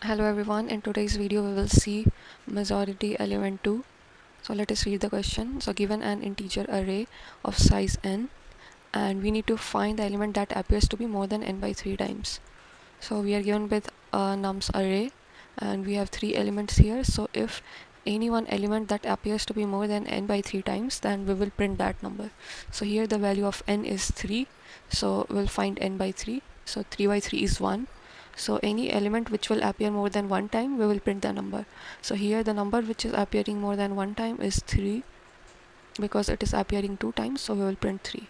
Hello everyone, in today's video we will see majority element 2. So let us read the question. So given an integer array of size n and we need to find the element that appears to be more than n by 3 times. So we are given with a nums array and we have 3 elements here. So if any one element that appears to be more than n by 3 times, then we will print that number. So here the value of n is 3, so we'll find n by 3. So 3 by 3 is 1. So any element which will appear more than one time, we will print the number. So here the number which is appearing more than one time is 3, because it is appearing 2 times, so we will print 3.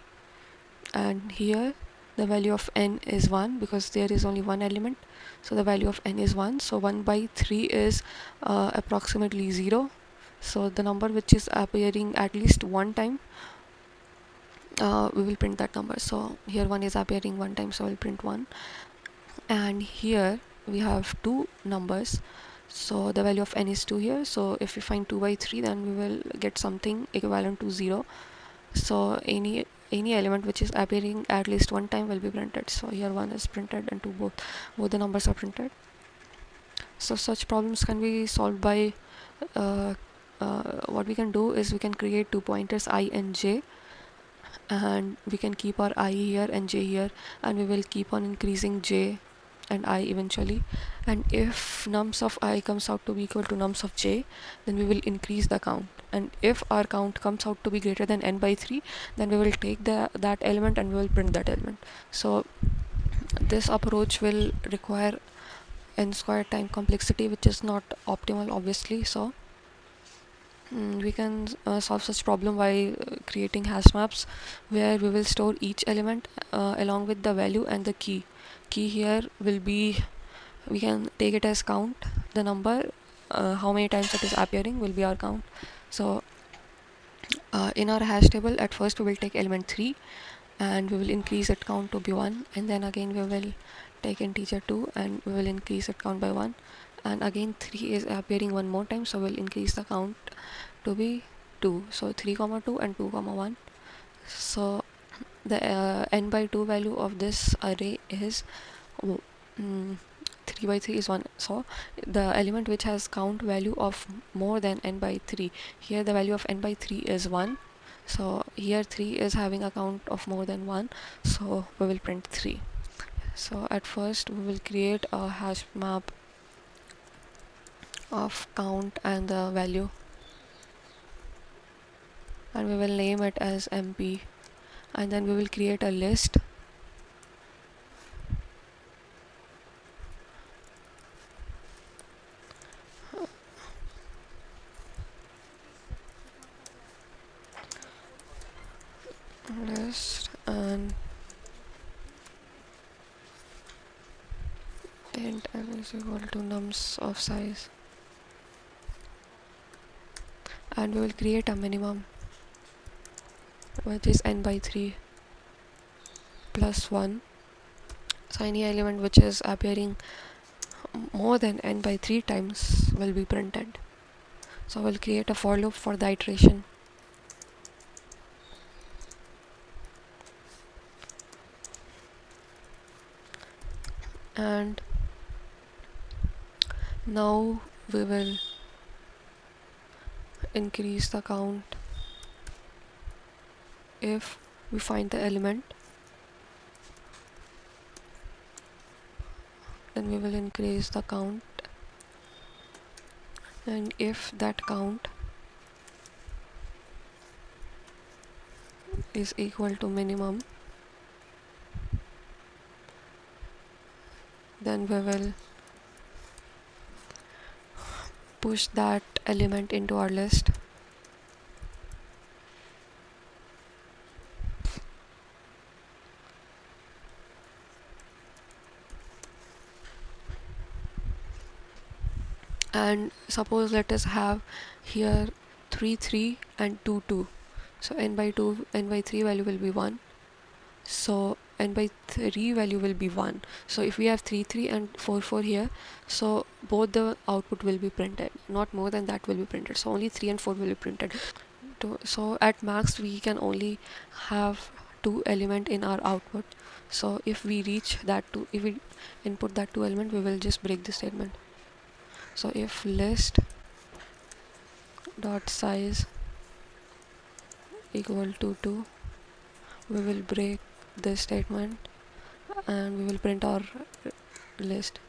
And here the value of n is 1 because there is only one element, so the value of n is 1. So 1 by 3 is approximately 0. So the number which is appearing at least one time, we will print that number. So here 1 is appearing one time, so we'll print 1. And here we have two numbers, so the value of n is 2 here. So if we find 2 by 3, then we will get something equivalent to 0. So any element which is appearing at least one time will be printed. So here 1 is printed and both the numbers are printed. So such problems can be solved by uh, what we can do is we can create 2 pointers I and j, and we can keep our I here and j here, and we will keep on increasing j and I eventually. And if nums of I comes out to be equal to nums of j, then we will increase the count. And if our count comes out to be greater than n by 3, then we will take that element and we will print that element. So this approach will require n square time complexity, which is not optimal obviously. So we can solve such problem by creating hash maps, where we will store each element along with the value and the key here will be, we can take it as count. The number, how many times it is appearing, will be our count. So in our hash table, at first we will take element 3 and we will increase it count to be 1, and then again we will take integer 2 and we will increase it count by 1, and again 3 is appearing one more time, so we'll increase the count to be 2. So 3 comma 2 and 2 comma 1. So the n by 2 value of this array is 3 by 3 is 1. So the element which has count value of more than n by 3, here the value of n by 3 is 1. So here 3 is having a count of more than 1, so we will print 3. So at first we will create a hash map of count and the value, and we will name it as mp, and then we will create a list. And int n is equal to nums of size, and we will create a minimum which is n by 3 plus 1. So any element which is appearing more than n by 3 times will be printed. So we'll create a for loop for the iteration. And now we will increase the count if we find the element, then we will increase the count, and if that count is equal to minimum, then we will push that element into our list. And suppose let us have here 3 3 and 2 2. So n by 3 value will be 1, so n by 3 value will be 1. So if we have 3 3 and 4 4 here, so both the output will be printed, not more than that will be printed. So only 3 and 4 will be printed. So at max we can only have 2 element in our output. So if we reach that 2, if we input that 2 element, we will just break the statement. So if list dot size equal to 2, we will break this statement and we will print our list.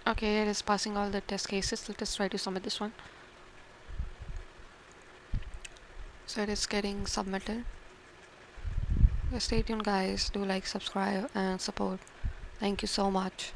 Okay, it is passing all the test cases. Let us try to submit this one. So it is getting submitted. Stay tuned guys, do like, subscribe and support. Thank you so much.